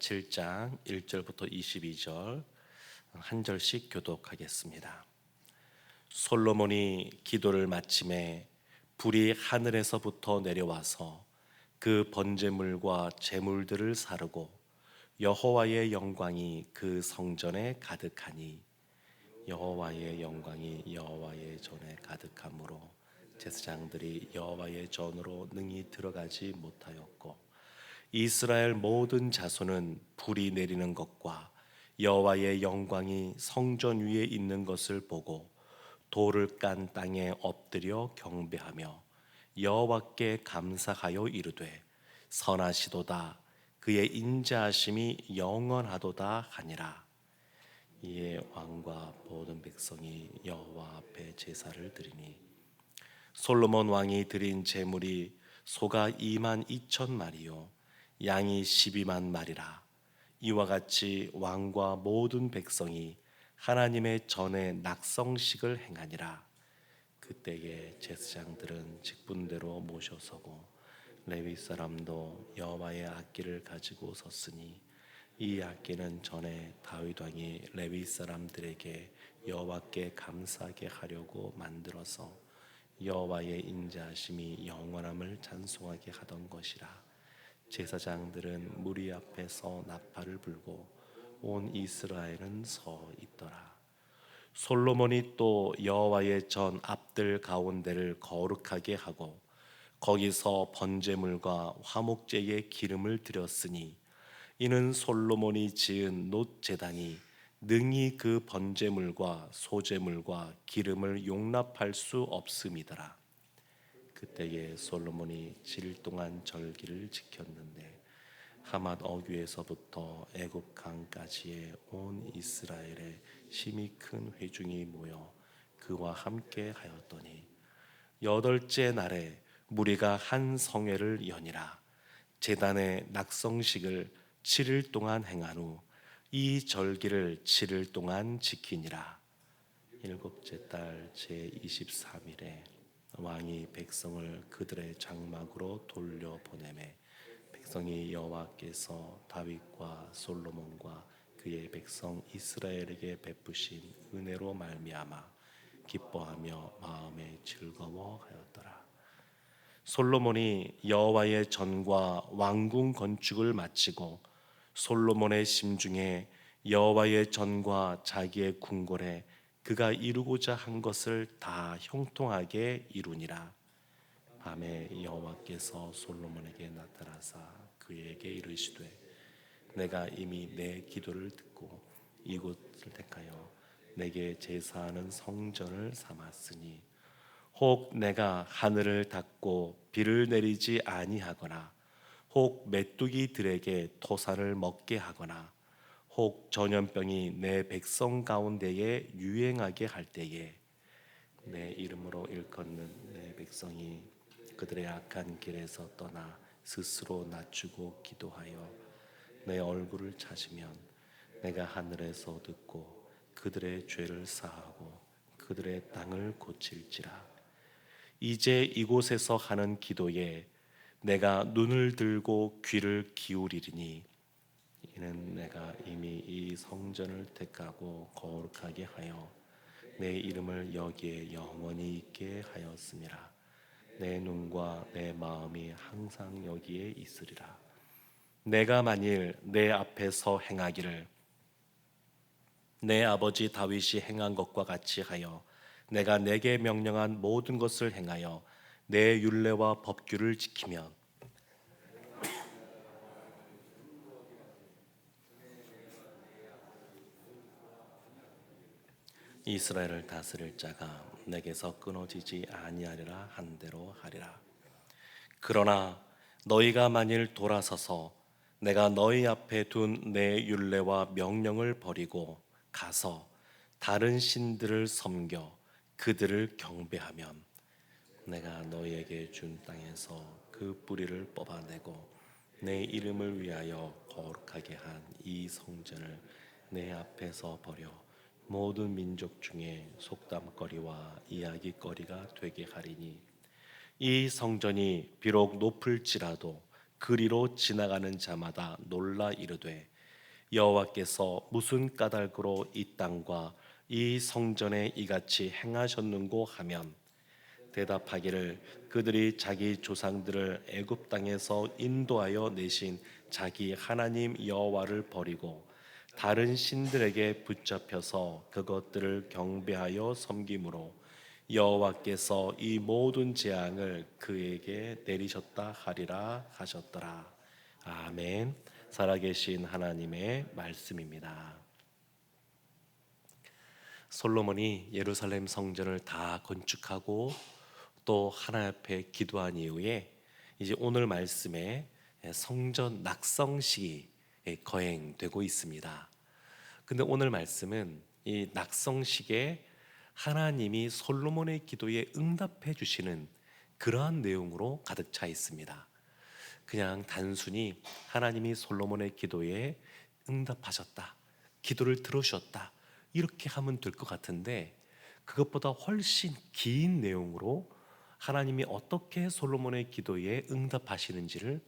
7장 1절부터 22절 한 절씩 교독하겠습니다. 솔로몬이 기도를 마침에 불이 하늘에서부터 내려와서 그 번제물과 제물들을 사르고 여호와의 영광이 그 성전에 가득하니 여호와의 영광이 여호와의 전에 가득하므로 제사장들이 여호와의 전으로 능히 들어가지 못하였고 이스라엘 모든 자손은 불이 내리는 것과 여호와의 영광이 성전 위에 있는 것을 보고 돌을 깐 땅에 엎드려 경배하며 여호와께 감사하여 이르되 선하시도다 그의 인자하심이 영원하도다 하니라. 이에 왕과 모든 백성이 여호와 앞에 제사를 드리니 솔로몬 왕이 드린 제물이 소가 2만 2천 마리요 양이 12만 마리라. 이와 같이 왕과 모든 백성이 하나님의 전에 낙성식을 행하니라. 그때에 제사장들은 직분대로 모셔서고 레위 사람도 여호와의 악기를 가지고 섰으니 이 악기는 전에 다윗 왕이 레위 사람들에게 여호와께 감사하게 하려고 만들어서 여호와의 인자하심이 영원함을 찬송하게 하던 것이라. 제사장들은 무리 앞에서 나팔을 불고 온 이스라엘은 서 있더라. 솔로몬이 또 여호와의 전 앞들 가운데를 거룩하게 하고 거기서 번제물과 화목제의 기름을 드렸으니 이는 솔로몬이 지은 놋 제단이 능히 그 번제물과 소제물과 기름을 용납할 수 없음이더라. 그때에 솔로몬이 7일 동안 절기를 지켰는데 하맛 어귀에서부터 애굽 강까지의 온 이스라엘에 심히 큰 회중이 모여 그와 함께 하였더니 8째 날에 무리가 한 성회를 여니라. 제단의 낙성식을 7일 동안 행한 후 이 절기를 7일 동안 지키니라. 7째 달 제23일에 왕이 백성을 그들의 장막으로 돌려보내매 백성이 여호와께서 다윗과 솔로몬과 그의 백성 이스라엘에게 베푸신 은혜로 말미암아 기뻐하며 마음에 즐거워하였더라. 솔로몬이 여호와의 전과 왕궁 건축을 마치고 솔로몬의 심중에 여호와의 전과 자기의 궁궐에 그가 이루고자 한 것을 다 형통하게 이루니라. 밤에 여호와께서 솔로몬에게 나타나사 그에게 이르시되 내가 이미 내 기도를 듣고 이곳을 택하여 내게 제사하는 성전을 삼았으니 혹 내가 하늘을 닫고 비를 내리지 아니하거나 혹 메뚜기들에게 토산을 먹게 하거나 혹 전염병이 내 백성 가운데에 유행하게 할 때에 내 이름으로 일컫는 내 백성이 그들의 악한 길에서 떠나 스스로 낮추고 기도하여 내 얼굴을 찾으면 내가 하늘에서 듣고 그들의 죄를 사하고 그들의 땅을 고칠지라. 이제 이곳에서 하는 기도에 내가 눈을 들고 귀를 기울이리니 이는 내가 이미 이 성전을 택하고 거룩하게 하여 내 이름을 여기에 영원히 있게 하였음이라. 내 눈과 내 마음이 항상 여기에 있으리라. 내가 만일 내 앞에서 행하기를 내 아버지 다윗이 행한 것과 같이 하여 내가 내게 명령한 모든 것을 행하여 내 율례와 법규를 지키면 이스라엘을 다스릴 자가 내게서 끊어지지 아니하리라 한 대로 하리라. 그러나 너희가 만일 돌아서서 내가 너희 앞에 둔 내 율례와 명령을 버리고 가서 다른 신들을 섬겨 그들을 경배하면 내가 너희에게 준 땅에서 그 뿌리를 뽑아내고 내 이름을 위하여 거룩하게 한 이 성전을 내 앞에서 버려 모든 민족 중에 속담거리와 이야기거리가 되게 하리니 이 성전이 비록 높을지라도 그리로 지나가는 자마다 놀라 이르되 여호와께서 무슨 까닭으로 이 땅과 이 성전에 이같이 행하셨는고 하면 대답하기를 그들이 자기 조상들을 애굽 땅에서 인도하여 내신 자기 하나님 여호와를 버리고 다른 신들에게 붙잡혀서 그것들을 경배하여 섬김으로 여호와께서 이 모든 재앙을 그에게 내리셨다 하리라 하셨더라. 아멘. 살아계신 하나님의 말씀입니다. 솔로몬이 예루살렘 성전을 다 건축하고 또 하나님 앞에 기도한 이후에 이제 오늘 말씀에 성전 낙성식이 거행되고 있습니다. 근데 오늘 말씀은 이 낙성식에 하나님이 솔로몬의 기도에 응답해 주시는 그러한 내용으로 가득 차 있습니다. 그냥 단순히 하나님이 솔로몬의 기도에 응답하셨다, 기도를 들으셨다 이렇게 하면 될 것 같은데 그것보다 훨씬 긴 내용으로 하나님이 어떻게 솔로몬의 기도에 응답하시는지를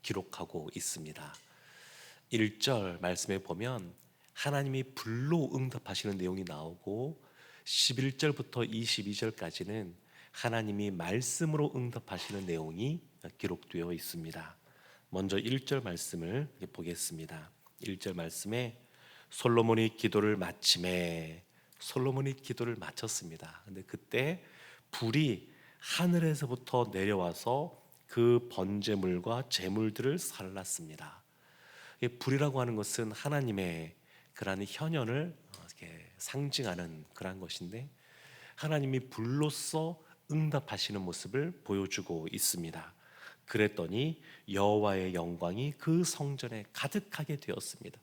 기록하고 있습니다. 1절 말씀에 보면 하나님이 불로 응답하시는 내용이 나오고 11절부터 22절까지는 하나님이 말씀으로 응답하시는 내용이 기록되어 있습니다. 먼저 1절 말씀을 보겠습니다. 1절 말씀에 솔로몬이 기도를 마침에 솔로몬이 기도를 마쳤습니다. 근데 그때 불이 하늘에서부터 내려와서 그 번제물과 제물들을 살랐습니다. 불이라고 하는 것은 하나님의 그러한 현현을 이렇게 상징하는 그러한 것인데 하나님이 불로써 응답하시는 모습을 보여주고 있습니다. 그랬더니 여호와의 영광이 그 성전에 가득하게 되었습니다.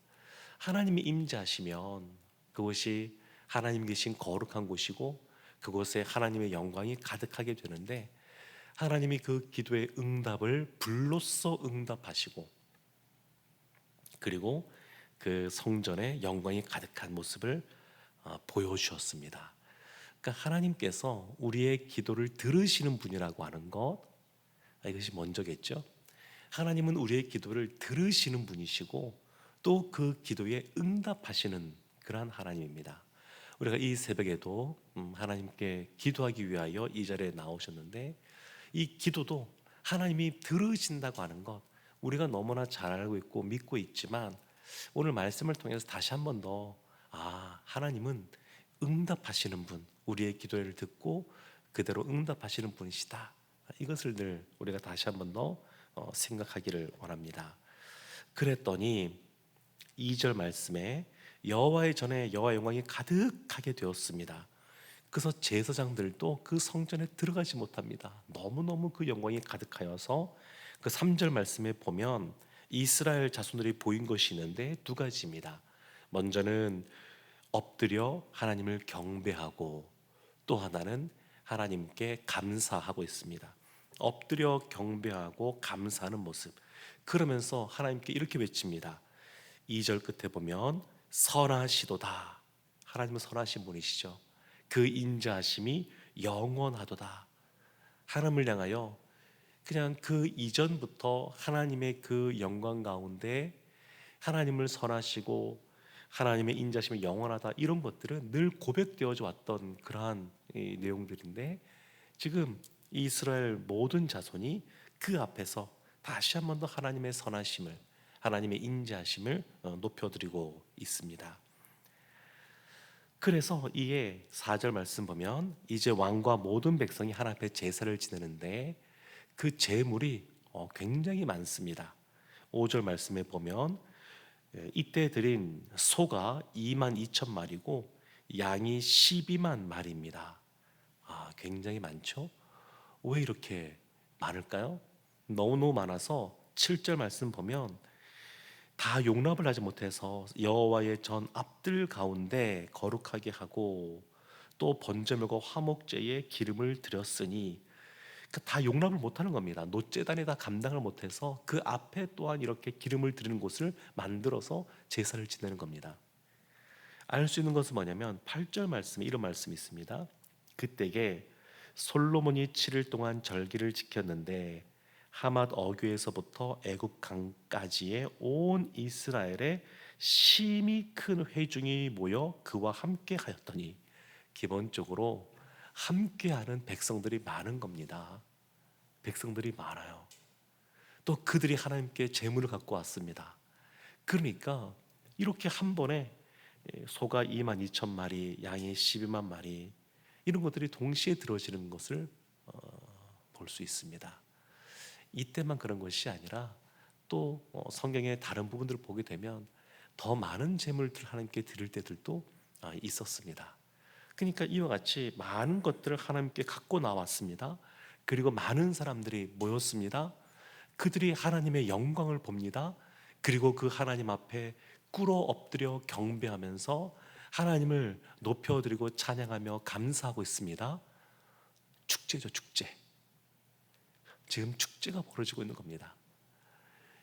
하나님이 임재하시면 그곳이 하나님 계신 거룩한 곳이고 그곳에 하나님의 영광이 가득하게 되는데 하나님이 그 기도의 응답을 불로써 응답하시고 그리고 그 성전에 영광이 가득한 모습을 보여주셨습니다. 그러니까 하나님께서 우리의 기도를 들으시는 분이라고 하는 것, 이것이 먼저겠죠. 하나님은 우리의 기도를 들으시는 분이시고 또 그 기도에 응답하시는 그러한 하나님입니다. 우리가 이 새벽에도 하나님께 기도하기 위하여 이 자리에 나오셨는데 이 기도도 하나님이 들으신다고 하는 것 우리가 너무나 잘 알고 있고 믿고 있지만 오늘 말씀을 통해서 다시 한 번 더 하나님은 응답하시는 분, 우리의 기도를 듣고 그대로 응답하시는 분이시다. 이것을 늘 우리가 다시 한 번 더 생각하기를 원합니다. 그랬더니 2절 말씀에 여호와의 전에 여호와의 영광이 가득하게 되었습니다. 그래서 제사장들도 그 성전에 들어가지 못합니다. 너무너무 그 영광이 가득하여서 그 3절 말씀에 보면 이스라엘 자손들이 보인 것이 있는데 두 가지입니다. 먼저는 엎드려 하나님을 경배하고 또 하나는 하나님께 감사하고 있습니다. 엎드려 경배하고 감사하는 모습. 그러면서 하나님께 이렇게 외칩니다. 2절 끝에 보면 선하시도다. 하나님은 선하신 분이시죠. 그 인자하심이 영원하도다. 하나님을 향하여 그냥 그 이전부터 하나님의 그 영광 가운데 하나님을 선하시고 하나님의 인자심이 영원하다 이런 것들은 늘 고백되어져 왔던 그러한 내용들인데 지금 이스라엘 모든 자손이 그 앞에서 다시 한 번 더 하나님의 선하심을 하나님의 인자심을 높여드리고 있습니다. 그래서 이에 4절 말씀 보면 이제 왕과 모든 백성이 하나님 앞에 제사를 지내는데 그 제물이 굉장히 많습니다. 5절 말씀에 보면 이때 드린 소가 2만 2천 마리고 양이 12만 마리입니다. 굉장히 많죠? 왜 이렇게 많을까요? 너무너무 많아서 7절 말씀 보면 다 용납을 하지 못해서 여호와의 전 앞들 가운데 거룩하게 하고 또 번제물과 화목제에 기름을 드렸으니 다 용납을 못하는 겁니다. 노제단이 다 감당을 못해서 그 앞에 또한 이렇게 기름을 드리는 곳을 만들어서 제사를 지내는 겁니다. 알 수 있는 것은 뭐냐면 8절 말씀에 이런 말씀이 있습니다. 그때에 솔로몬이 7일 동안 절기를 지켰는데 하맛 어귀에서부터 애굽 강까지의 온 이스라엘에 심히 큰 회중이 모여 그와 함께 하였더니, 기본적으로 함께하는 백성들이 많은 겁니다. 백성들이 많아요. 또 그들이 하나님께 재물을 갖고 왔습니다. 그러니까 이렇게 한 번에 소가 2만 2천 마리, 양이 12만 마리, 이런 것들이 동시에 들어지는 것을 볼 수 있습니다. 이때만 그런 것이 아니라 또 성경의 다른 부분들을 보게 되면 더 많은 재물들 하나님께 드릴 때들도 있었습니다. 그러니까 이와 같이 많은 것들을 하나님께 갖고 나왔습니다. 그리고 많은 사람들이 모였습니다. 그들이 하나님의 영광을 봅니다. 그리고 그 하나님 앞에 꿇어 엎드려 경배하면서 하나님을 높여드리고 찬양하며 감사하고 있습니다. 축제죠, 축제. 지금 축제가 벌어지고 있는 겁니다.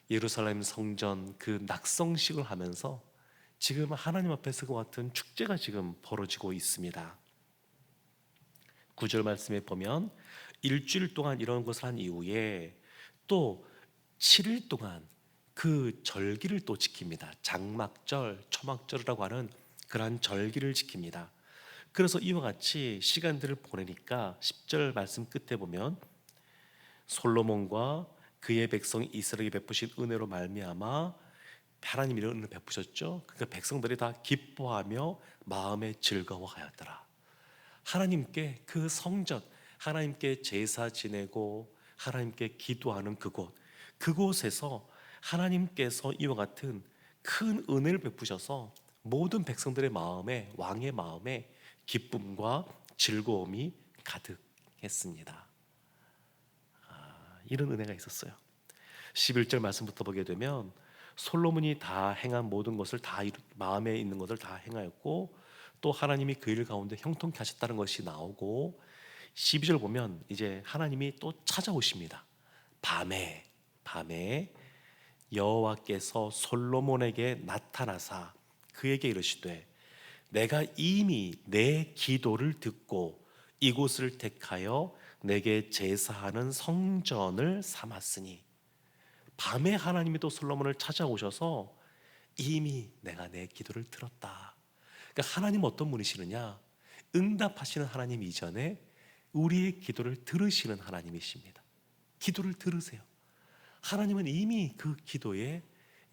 예루살렘 성전 그 낙성식을 하면서 지금 하나님 앞에서 그 같은 축제가 지금 벌어지고 있습니다. 9절 말씀에 보면 일주일 동안 이런 것을 한 이후에 또 7일 동안 그 절기를 또 지킵니다. 장막절, 초막절이라고 하는 그러한 절기를 지킵니다. 그래서 이와 같이 시간들을 보내니까 10절 말씀 끝에 보면 솔로몬과 그의 백성 이스라엘이 베푸신 은혜로 말미암아 하나님이 이런 은혜를 베푸셨죠. 그러니까 백성들이 다 기뻐하며 마음에 즐거워하였더라. 하나님께 그 성전, 하나님께 제사 지내고 하나님께 기도하는 그곳에서 하나님께서 이와 같은 큰 은혜를 베푸셔서 모든 백성들의 마음에, 왕의 마음에 기쁨과 즐거움이 가득했습니다. 이런 은혜가 있었어요. 11절 말씀부터 보게 되면 솔로몬이 다 행한 모든 것을 다 마음에 있는 것을 다 행하였고 또 하나님이 그 일 가운데 형통케 하셨다는 것이 나오고 12절 보면 이제 하나님이 또 찾아오십니다. 밤에 여호와께서 솔로몬에게 나타나사 그에게 이르시되 내가 이미 내 기도를 듣고 이곳을 택하여 내게 제사하는 성전을 삼았으니, 밤에 하나님이 또 솔로몬을 찾아오셔서 이미 내가 내 기도를 들었다. 그러니까 하나님 어떤 분이시느냐? 응답하시는 하나님 이전에 우리의 기도를 들으시는 하나님이십니다. 기도를 들으세요. 하나님은 이미 그 기도에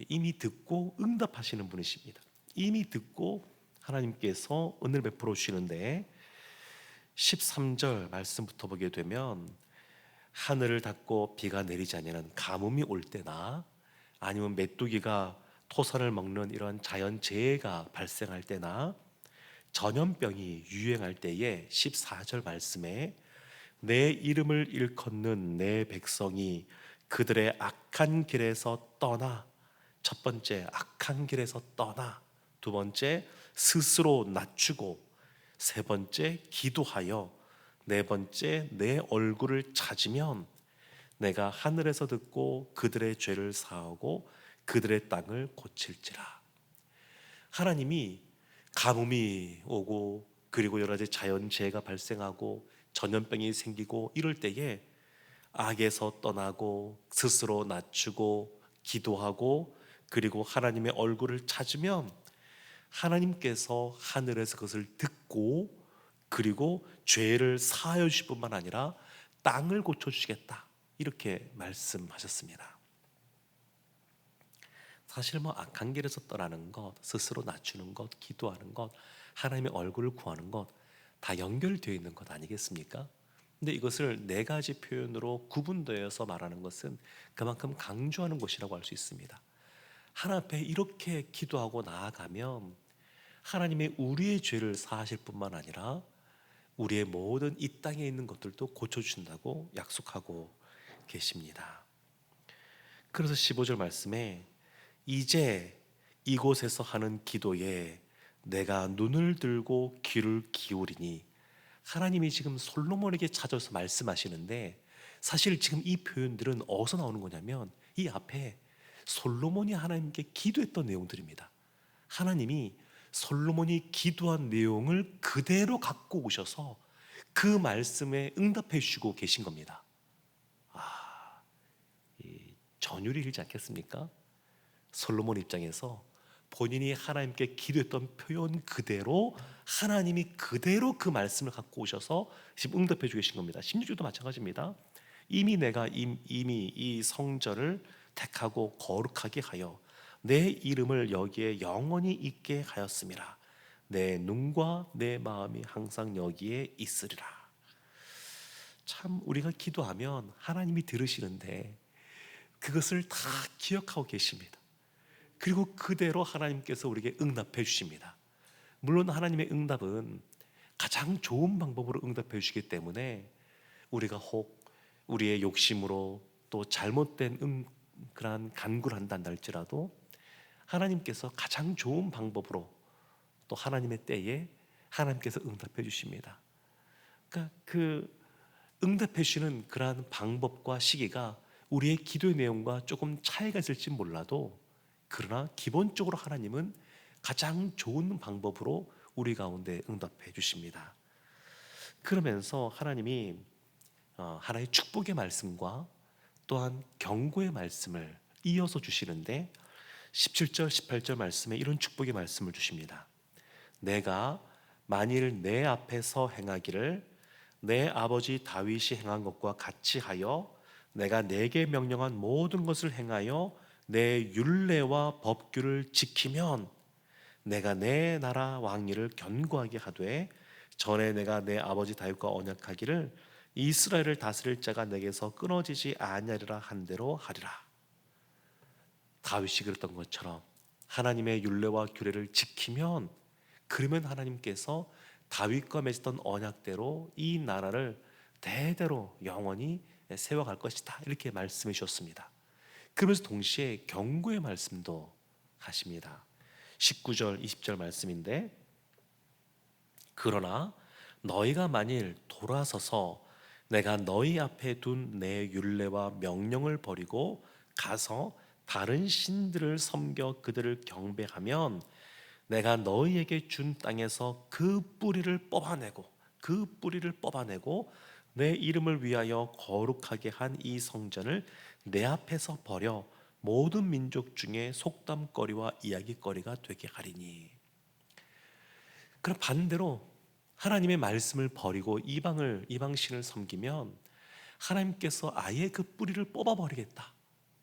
이미 듣고 응답하시는 분이십니다. 이미 듣고 하나님께서 은혜를 베풀어 주시는데 13절 말씀부터 보게 되면 하늘을 닫고 비가 내리지 아니하는 가뭄이 올 때나 아니면 메뚜기가 토산을 먹는 이런 자연재해가 발생할 때나 전염병이 유행할 때에 14절 말씀에 내 이름을 일컫는 내 백성이 그들의 악한 길에서 떠나, 첫 번째 악한 길에서 떠나, 두 번째 스스로 낮추고, 세 번째 기도하여, 네 번째 내 얼굴을 찾으면 내가 하늘에서 듣고 그들의 죄를 사하고 그들의 땅을 고칠지라. 하나님이 가뭄이 오고 그리고 여러 가지 자연재해가 발생하고 전염병이 생기고 이럴 때에 악에서 떠나고 스스로 낮추고 기도하고 그리고 하나님의 얼굴을 찾으면 하나님께서 하늘에서 그것을 듣고 그리고 죄를 사하여 주실 뿐만 아니라 땅을 고쳐주시겠다, 이렇게 말씀하셨습니다. 사실 악한 길에서 떠나는 것, 스스로 낮추는 것, 기도하는 것, 하나님의 얼굴을 구하는 것 다 연결되어 있는 것 아니겠습니까? 근데 이것을 네 가지 표현으로 구분되어서 말하는 것은 그만큼 강조하는 것이라고 할 수 있습니다. 하나님 앞에 이렇게 기도하고 나아가면 하나님의 우리의 죄를 사하실 뿐만 아니라 우리의 모든 이 땅에 있는 것들도 고쳐주신다고 약속하고 계십니다. 그래서 15절 말씀에 이제 이곳에서 하는 기도에 내가 눈을 들고 귀를 기울이니, 하나님이 지금 솔로몬에게 찾아서 말씀하시는데 사실 지금 이 표현들은 어디서 나오는 거냐면 이 앞에 솔로몬이 하나님께 기도했던 내용들입니다. 하나님이 솔로몬이 기도한 내용을 그대로 갖고 오셔서 그 말씀에 응답해 주시고 계신 겁니다. 전율이 일지 않겠습니까? 솔로몬 입장에서 본인이 하나님께 기도했던 표현 그대로 하나님이 그대로 그 말씀을 갖고 오셔서 지금 응답해 주고 계신 겁니다. 16절도 마찬가지입니다. 이미 내가 이미 이 성전을 택하고 거룩하게 하여 내 이름을 여기에 영원히 있게 하였음이라. 내 눈과 내 마음이 항상 여기에 있으리라. 참 우리가 기도하면 하나님이 들으시는데 그것을 다 기억하고 계십니다. 그리고 그대로 하나님께서 우리에게 응답해 주십니다. 물론 하나님의 응답은 가장 좋은 방법으로 응답해 주시기 때문에 우리가 혹 우리의 욕심으로 또 잘못된 그러한 간구를 한다 할지라도 하나님께서 가장 좋은 방법으로 또 하나님의 때에 하나님께서 응답해 주십니다. 그러니까 그 응답해 주시는 그러한 방법과 시기가 우리의 기도의 내용과 조금 차이가 있을지 몰라도 그러나 기본적으로 하나님은 가장 좋은 방법으로 우리 가운데 응답해 주십니다. 그러면서 하나님이 하나의 축복의 말씀과 또한 경고의 말씀을 이어서 주시는데 17절 18절 말씀에 이런 축복의 말씀을 주십니다. 내가 만일 내 앞에서 행하기를 내 아버지 다윗이 행한 것과 같이 하여 내가 내게 명령한 모든 것을 행하여 내 율례와 법규를 지키면 내가 내 나라 왕위를 견고하게 하되 전에 내가 내 아버지 다윗과 언약하기를 이스라엘을 다스릴 자가 내게서 끊어지지 아니하리라 한 대로 하리라. 다윗이 그랬던 것처럼 하나님의 율례와 규례를 지키면 그러면 하나님께서 다윗과 맺었던 언약대로 이 나라를 대대로 영원히 세워갈 것이다. 이렇게 말씀해 주셨습니다. 그러면서 동시에 경고의 말씀도 하십니다. 19절 20절 말씀인데 그러나 너희가 만일 돌아서서 내가 너희 앞에 둔 내 율례와 명령을 버리고 가서 다른 신들을 섬겨 그들을 경배하면 내가 너희에게 준 땅에서 그 뿌리를 뽑아내고 내 이름을 위하여 거룩하게 한 이 성전을 내 앞에서 버려 모든 민족 중에 속담거리와 이야기거리가 되게 하리니. 그럼 반대로 하나님의 말씀을 버리고 이방신을 섬기면 하나님께서 아예 그 뿌리를 뽑아버리겠다,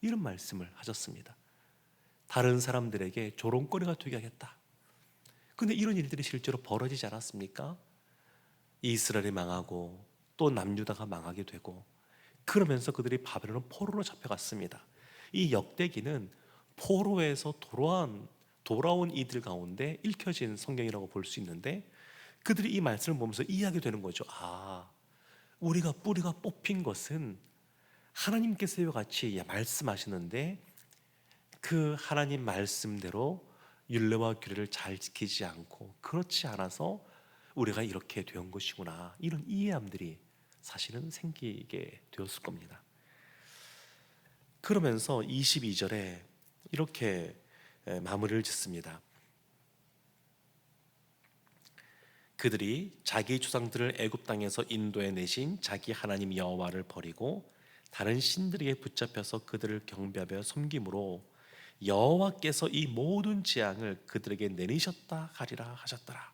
이런 말씀을 하셨습니다. 다른 사람들에게 조롱거리가 되게 하겠다. 근데 이런 일들이 실제로 벌어지지 않았습니까? 이스라엘이 망하고 또 남유다가 망하게 되고 그러면서 그들이 바벨론 포로로 잡혀갔습니다. 이 역대기는 포로에서 돌아온 이들 가운데 읽혀진 성경이라고 볼 수 있는데 그들이 이 말씀을 보면서 이해하게 되는 거죠. 우리가 뿌리가 뽑힌 것은 하나님께서 이와 같이 말씀하시는데 그 하나님 말씀대로 율례와 규례를 잘 지키지 않고 그렇지 않아서 우리가 이렇게 된 것이구나, 이런 이해함들이 사실은 생기게 되었을 겁니다. 그러면서 22절에 이렇게 마무리를 짓습니다. 그들이 자기 조상들을 애굽 땅에서 인도해 내신 자기 하나님 여호와를 버리고 다른 신들에게 붙잡혀서 그들을 경배하며 섬김으로 여호와께서 이 모든 재앙을 그들에게 내리셨다 하리라 하셨더라.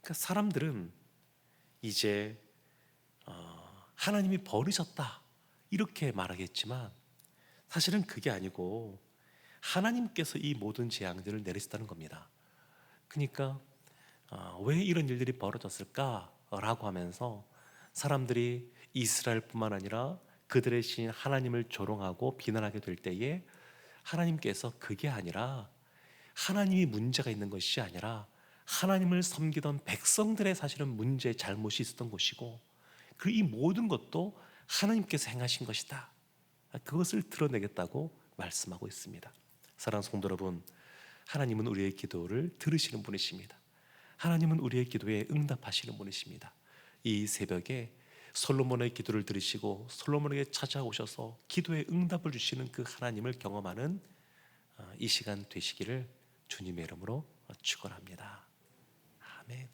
그러니까 사람들은 이제 하나님이 버리셨다 이렇게 말하겠지만 사실은 그게 아니고 하나님께서 이 모든 재앙들을 내리셨다는 겁니다. 그러니까 왜 이런 일들이 벌어졌을까라고 하면서 사람들이 이스라엘뿐만 아니라 그들의 신 하나님을 조롱하고 비난하게 될 때에 하나님께서 그게 아니라 하나님이 문제가 있는 것이 아니라 하나님을 섬기던 백성들의 사실은 문제, 잘못이 있었던 것이고 그 이 모든 것도 하나님께서 행하신 것이다, 그것을 드러내겠다고 말씀하고 있습니다. 사랑하는 성도 여러분, 하나님은 우리의 기도를 들으시는 분이십니다. 하나님은 우리의 기도에 응답하시는 분이십니다. 이 새벽에 솔로몬의 기도를 들으시고 솔로몬에게 찾아오셔서 기도에 응답을 주시는 그 하나님을 경험하는 이 시간 되시기를 주님의 이름으로 축원합니다. 아멘.